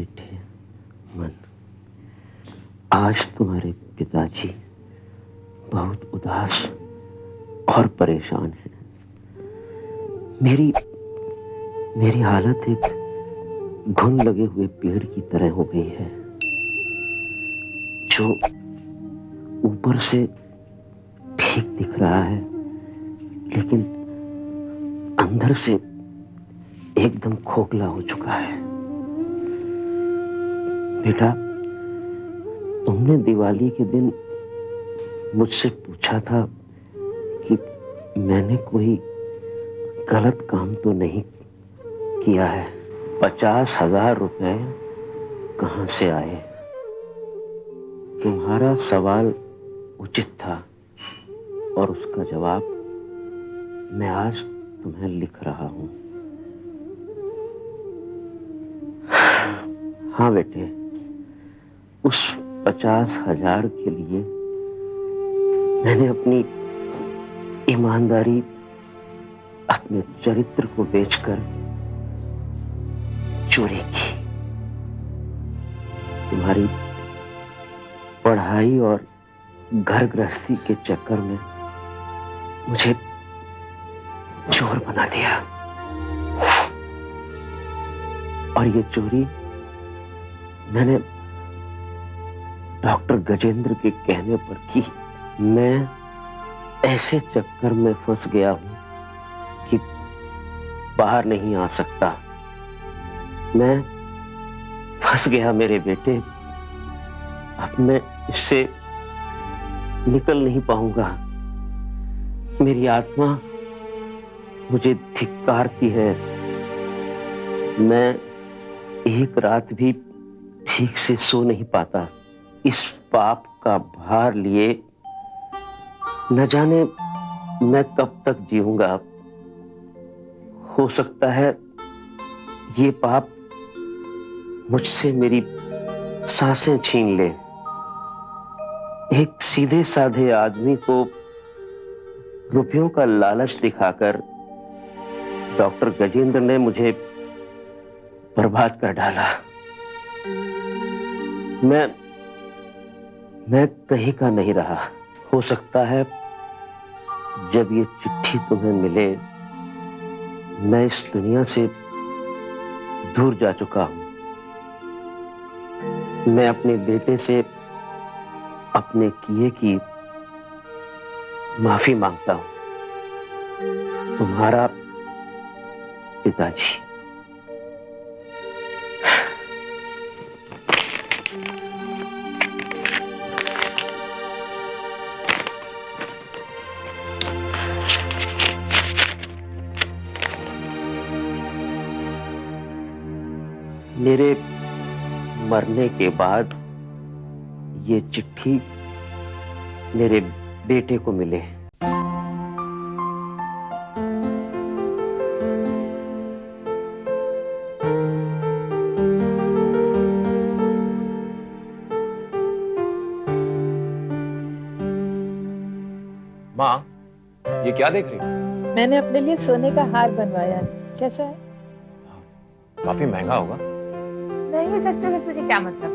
बेटे मन, आज तुम्हारे पिताजी बहुत उदास और परेशान हैं। मेरी हालत एक घुन लगे हुए पेड़ की तरह हो गई है, जो ऊपर से ठीक दिख रहा है लेकिन अंदर से एकदम खोखला हो चुका है। बेटा, तुमने दिवाली के दिन मुझसे पूछा था कि मैंने कोई गलत काम तो नहीं किया है। 50,000 रुपए कहां से आए? तुम्हारा सवाल उचित था और उसका जवाब मैं आज तुम्हें लिख रहा हूं। हाँ बेटे, उस 50,000 के लिए मैंने अपनी ईमानदारी, अपने चरित्र को बेचकर चोरी की। तुम्हारी पढ़ाई और घर गृहस्थी के चक्कर में मुझे चोर बना दिया, और ये चोरी मैंने डॉक्टर गजेंद्र के कहने पर की। मैं ऐसे चक्कर में फंस गया हूं कि बाहर नहीं आ सकता। मैं फंस गया मेरे बेटे, अब मैं इससे निकल नहीं पाऊंगा। मेरी आत्मा मुझे धिक्कारती है। मैं एक रात भी ठीक से सो नहीं पाता। इस पाप का भार लिए न जाने मैं कब तक जीऊंगा। हो सकता है ये पाप मुझसे मेरी सांसें छीन ले। एक सीधे साधे आदमी को रुपयों का लालच दिखाकर डॉक्टर गजेंद्र ने मुझे बर्बाद कर डाला। मैं कहीं का नहीं रहा। हो सकता है जब ये चिट्ठी तुम्हें मिले मैं इस दुनिया से दूर जा चुका हूं। मैं अपने बेटे से अपने किए की माफी मांगता हूं। तुम्हारा पिताजी। मेरे मरने के बाद ये चिट्ठी मेरे बेटे को मिले। माँ, ये क्या देख रही हो? मैंने अपने लिए सोने का हार बनवाया है। कैसा है? काफी महंगा होगा। महंगे सस्ते से तुझे क्या मतलब?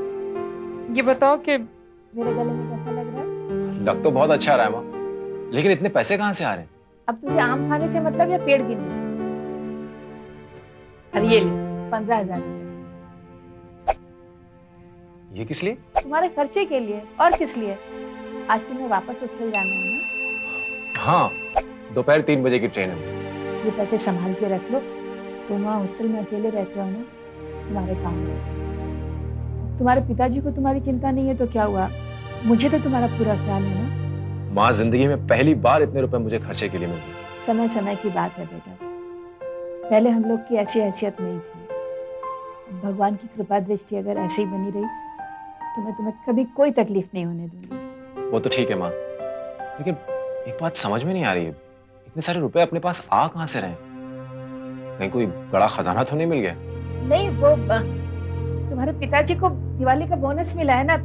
ये बताओ कि मेरे गले में कैसा लग रहा है? लग तो बहुत अच्छा रहा है माँ, लेकिन इतने पैसे कहाँ से आ रहे हैं? अब तुझे आम खाने से मतलब या पेड़ गिनने से? और ये ले 15,000 रुपए। ये किस लिए? तुम्हारे खर्चे के लिए। और किस लिए? आज तुम्हें वापस हॉस्टल जाना है ना? हाँ, दोपहर 3 बजे की ट्रेन है। ये पैसे संभाल के रख लो। तुम वहाँ हॉस्टल में अकेले रहते हो ना, तुम्हारे काम में। तुम्हारे पिताजी को तुम्हारी चिंता नहीं है तो क्या हुआ? मुझे तो तुम्हारा पूरा ख्याल है ना। माँ, जिंदगी में पहली बार इतने रुपए मुझे खर्चे के लिए मिले। समय समय की बात है बेटा। पहले हम लोग की ऐसी हैसियत नहीं थी। भगवान की कृपा दृष्टि अगर ऐसे ही बनी रही तो मैं तुम्हें कभी कोई तकलीफ नहीं होने दूंगी। वो तो ठीक है माँ, लेकिन एक बात समझ में नहीं आ रही है, इतने सारे रुपए अपने पास आ कहाँ से रहे? कहीं कोई बड़ा खजाना तो नहीं मिल गया? नहीं, वो तुम्हारे पिताजी को दिवाली का बोनस मिला है ना,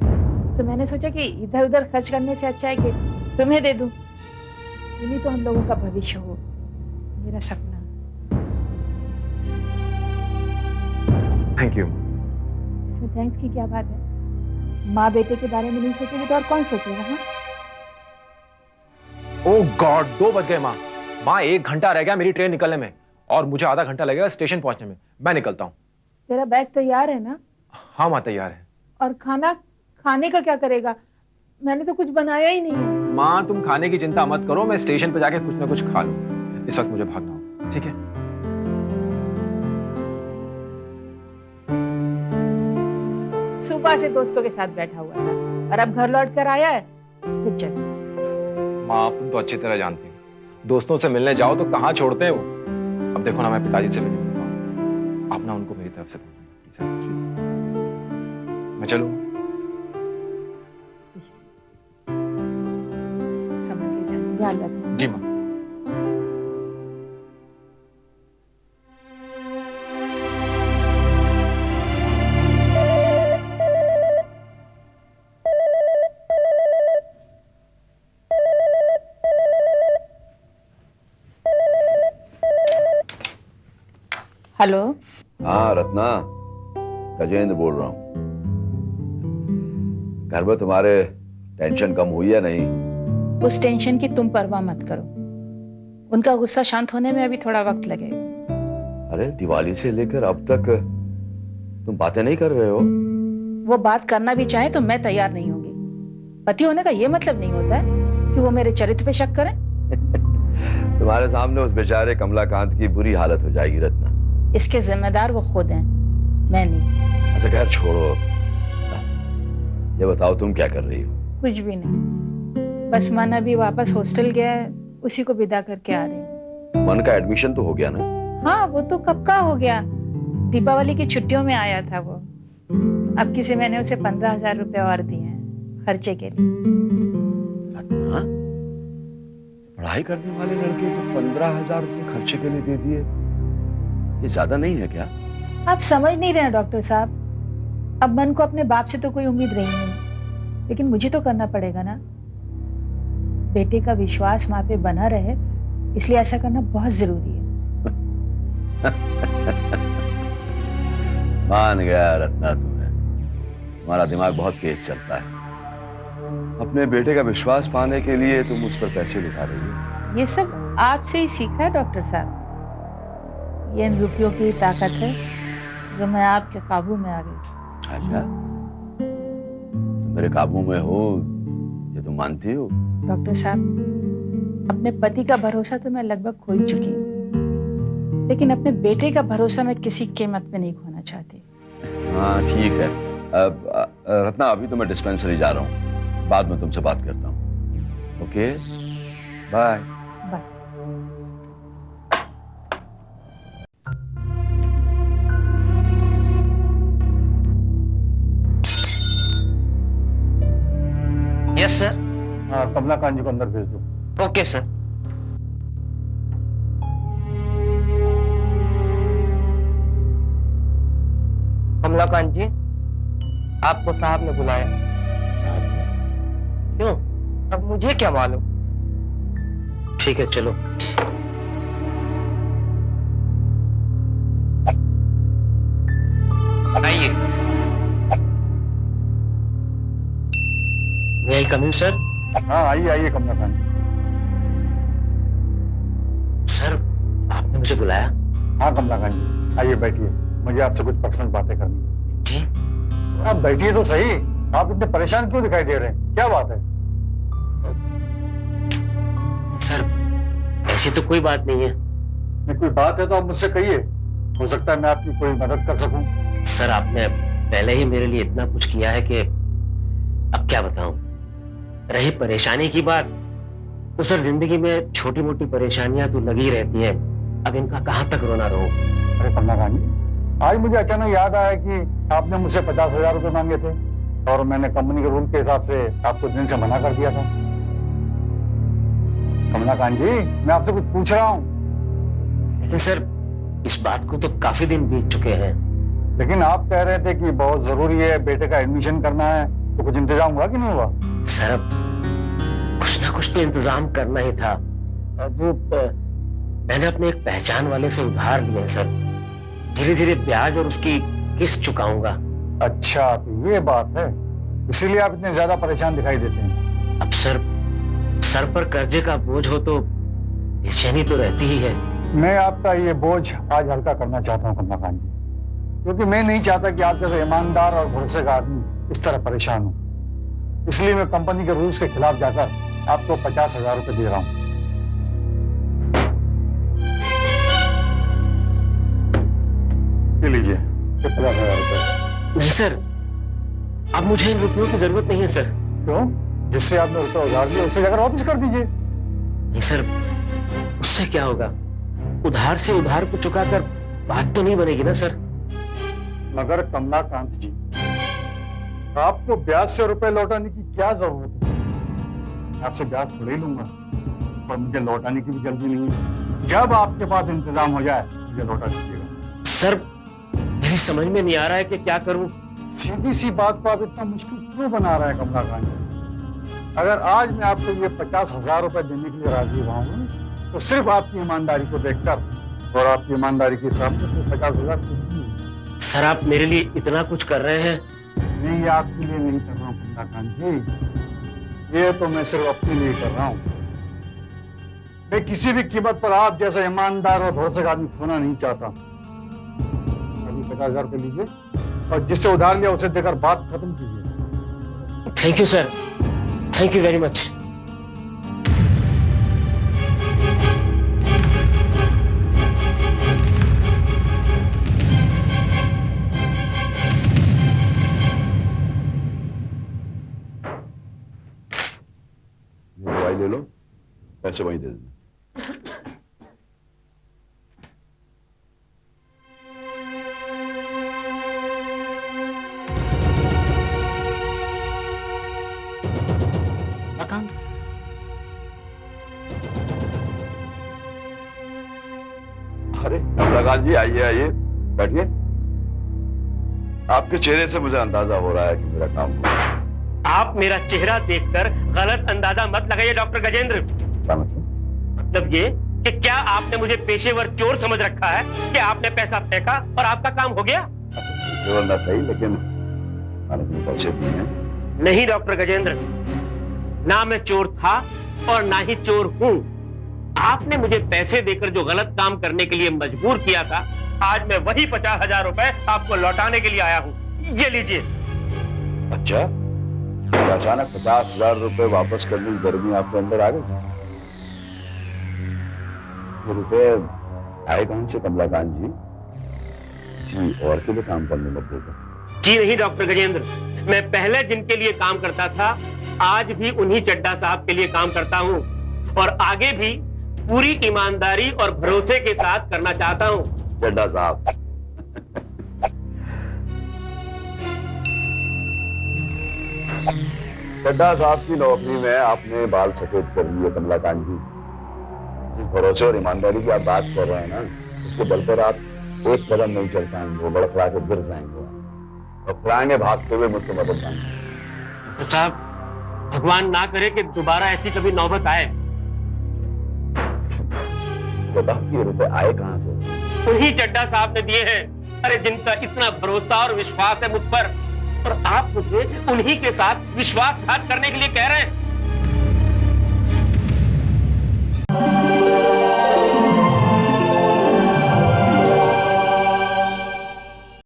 तो मैंने सोचा कि इधर उधर खर्च करने से अच्छा है कि तुम्हें दे दूं। तुम ही तो हम लोगों का भविष्य हो, मेरा सपना। Thank you. इसमें थैंक्स की क्या बात है? माँ बेटे के बारे में नहीं सोचेगी तो और कौन सोचेगा? हाँ, ओह गॉड, 2 बज गए माँ। माँ 1 घंटा रह गया मेरी ट्रेन निकलने में और मुझे आधा घंटा लगेगा स्टेशन पहुंचने में। मैं निकलता हूँ। तेरा बैग तैयार है ना? हाँ माँ, तैयार है। और खाना खाने का क्या करेगा? मैंने तो कुछ बनाया ही नहीं है। माँ तुम खाने की चिंता मत करो, मैं स्टेशन पे जाके कुछ ना कुछ खा लूँ। इस वक्त मुझे भागना होगा, ठीक है? सुबह से दोस्तों के साथ बैठा हुआ था और अब घर लौट कर आया है, फिर चल। माँ तुम तो अच्छी तरह जानती हो, दोस्तों से मिलने जाओ तो कहाँ छोड़ते हैं वो। अब देखो ना, मैं पिताजी से भी नहीं मिल पाऊँ। आप ना उनको मेरी तरफ से बोल देना। मैं चलूँ? समझ के जाना, ध्यान रखना। जी माँ। हेलो। हाँ रत्ना, गजेंद्र बोल रहा हूँ। घर में तुम्हारे टेंशन कम हुई है नहीं? उस टेंशन की तुम परवाह मत करो, उनका गुस्सा शांत होने में अभी थोड़ा वक्त लगेगा। अरे दिवाली से लेकर अब तक तुम बातें नहीं कर रहे हो? वो बात करना भी चाहे तो मैं तैयार नहीं होंगी। पति होने का ये मतलब नहीं होता है कि वो मेरे चरित्र पे शक करें। तुम्हारे सामने उस बेचारे कमलाकांत की बुरी हालत हो जाएगी रत्ना। इसके जिम्मेदार वो खुद हैं, मैं नहीं। अच्छा खैर छोड़ो, ये बताओ तुम क्या कर रही हो? कुछ भी नहीं, बस मन अभी वापस हॉस्टल गया है, उसी को विदा करके आ रही हूँ। मन का एडमिशन तो हो गया ना? हाँ वो तो कब का हो गया, दीपावली की छुट्टियों में आया था वो। अब किसी मैंने उसे 15,000 रुपए और दिए हैं खर्चे के लिए। रत्ना, पढ़ाई करने वाले लड़के को 15,000 रुपए खर्चे के लिए दे दिए, ये ज्यादा नहीं है क्या? आप समझ नहीं रहे हैं डॉक्टर साहब। अब मन को अपने बाप से तो कोई उम्मीद रही नहीं, लेकिन मुझे तो करना पड़ेगा ना। बेटे का विश्वास माँ पे बना रहे, इसलिए ऐसा करना बहुत जरूरी है। मान गया रत्ना तुम्हें, तुम्हारा दिमाग बहुत तेज चलता है। अपने बेटे का विश्वास पाने के लिए तुम उस पर पैसे लुटा रही हो। ये सब आपसे ही सीखा है डॉक्टर साहब। ये इन रुपयों की ताकत है जो मैं आपके काबू में आ गई। अच्छा, तुम मेरे काबू में हो ये तुम मानती हो? डॉक्टर साहब, अपने पति का भरोसा तो मैं लगभग खो ही चुकी हूँ, लेकिन अपने बेटे का भरोसा मैं किसी कीमत में नहीं खोना चाहती। हाँ ठीक है। रत्ना अभी तो मैं डिस्पेंसरी जा रहा हूँ, बाद में तुमसे बात करता हूँ। Okay bye. Bye. Yes sir. हाँ कमलाकांत जी को अंदर भेज दो। Okay sir. कमलाकांत जी, आपको साहब ने बुलाया। क्यों? अब मुझे क्या मालूम। ठीक है चलो। आइए। मे आई कम इन सर? हाँ आइए आइए कमलाकांत जी। सर आपने मुझे बुलाया? हाँ कमलाकांत जी आइए बैठिए, मुझे आपसे कुछ पर्सनल बातें करनी है। जी। आप बैठिए तो सही। आप इतने परेशान क्यों दिखाई दे रहे हैं, क्या बात है? सर ऐसी तो कोई बात नहीं है। नहीं कोई बात है तो आप मुझसे कहिए, हो सकता है मैं आपकी कोई मदद कर सकूं। सर आपने पहले ही मेरे लिए इतना कुछ किया है कि अब क्या बताऊं। रही परेशानी की बात, तो सर जिंदगी में छोटी मोटी परेशानियां तो लगी रहती हैं, अब इनका कहां तक रोना रो। अरे कमलाकांत जी, आज मुझे अचानक याद आया कि आपने मुझसे 50,000 रुपए मांगे थे और मैंने कंपनी के रूल के हिसाब से आपको दिन से मना कर दिया था। कमलाकांत जी मैं आपसे कुछ पूछ रहा हूँ। लेकिन सर इस बात को तो काफी दिन बीत चुके हैं। लेकिन आप कह रहे थे कि बहुत जरूरी है, बेटे का एडमिशन करना है, तो कुछ इंतजाम हुआ कि नहीं हुआ? सर अब कुछ ना कुछ तो इंतजाम करना ही था। अब वो मैंने अपने एक पहचान वाले से उधार लिए हैं सर। धीरे धीरे ब्याज और उसकी किस्त चुकाऊंगा। अच्छा, तो ये बात है, इसीलिए आप इतने ज्यादा परेशान दिखाई देते हैं। अब सर पर कर्जे का बोझ हो तो बेचैनी तो रहती ही है। मैं आपका ये बोझ आज हल्का करना चाहता हूँ कमलाकांत जी, क्योंकि मैं नहीं चाहता कि आप जैसे ईमानदार और भरोसे का आदमी इस तरह परेशान हो। इसलिए मैं कंपनी के रूल्स के खिलाफ जाकर आपको 50,000 रुपए दे रहा हूँ। ये लीजिए, ये 50,000 रुपए। नहीं सर, अब मुझे इन रुपयों की जरूरत नहीं है सर। क्यों? जिससे आपने रुपये उधार लिए उससे जाकर वापस कर दीजिए। नहीं सर, उससे क्या होगा? उधार से उधार को चुकाकर बात तो नहीं बनेगी ना सर। मगर कमलाकांत जी, आपको ब्याज से रुपए लौटाने की क्या जरूरत है? आपसे ब्याज थोड़ा ही लूंगा, पर मुझे लौटाने की भी जल्दी नहीं है। जब आपके पास इंतजाम हो जाए मुझे लौटा दीजिएगा। सर, मेरी समझ में नहीं आ रहा है कि क्या करूं। सीधी सी बात को आप इतना मुश्किल क्यों बना रहे हैं कमलाकांत जी? अगर आज मैं आपको ये 50,000 रुपए देने के लिए राजी हुआ हूँ तो सिर्फ आपकी ईमानदारी को देखकर और आपकी ईमानदारी के हिसाब से 50,000 सर, आप मेरे लिए इतना कुछ कर रहे हैं। मैं ये आपके लिए नहीं कर रहा हूँ कमलाकांत जी, ये तो मैं सिर्फ अपने लिए कर रहा हूँ। मैं किसी भी कीमत पर आप जैसा ईमानदार और भरोसे का आदमी खोना नहीं चाहता। अभी 50,000 रुपए लीजिए और जिससे उधार लिया उसे देकर बात खत्म कीजिए। Thank you sir, thank you very much. दवाई ले लो, पैसे वहीं दे देना। अरे कमलाकांत जी, आइए आइए, बैठिए। आपके चेहरे से मुझे अंदाजा हो रहा है कि मेरा काम हुआ। आप मेरा चेहरा देखकर गलत अंदाजा मत लगाइए डॉक्टर गजेंद्र। क्या मतलब ये कि क्या आपने मुझे पेशेवर चोर समझ रखा है कि आपने पैसा फेंका और आपका काम हो गया? पेशेवर ना सही, लेकिन मैंने पैसे दिए हैं। नहीं डॉक्टर गजेंद्र, ना मैं चोर था और ना ही चोर हूं। आपने मुझे पैसे देकर जो गलत काम करने के लिए मजबूर किया था, आज मैं वही 50,000 रुपए आपको लौटाने के लिए आया हूं। ये लीजिए। अच्छा, अचानक 50,000 रुपए वापस करने की गर्मी आपके अंदर आ गई? ये रुपए आए कहां से कमलाकांत जी? किसी और के लिए काम करने लग गए? जी नहीं डॉक्टर गजेंद्र, मैं पहले जिनके लिए काम करता था आज भी उन्हीं चड्डा साहब के लिए काम करता हूं और आगे भी पूरी ईमानदारी और भरोसे के साथ करना चाहता हूं। चड्डा साहब, चड्डा साहब की नौकरी में आपने बाल सफेद कर लिए कमलाकांत जी। जिस भरोसे और ईमानदारी की आप बात कर रहे हैं ना, उसके बल पर आप एक कदम नहीं चल पाएंगे, वो बड़खड़ा के गिर जाएंगे और फुलाएंगे भागते हुए मुझसे मदद मांगेंगे। तो साहब, भगवान ना करे कि दोबारा ऐसी कभी नौबत आए। बताओ, ये रुपए आए कहां से? उन्हीं चड्डा साहब ने दिए हैं। अरे जिनका इतना भरोसा और विश्वास है मुझ पर, और आप मुझे उन्हीं के साथ विश्वासघात करने के लिए कह रहे हैं।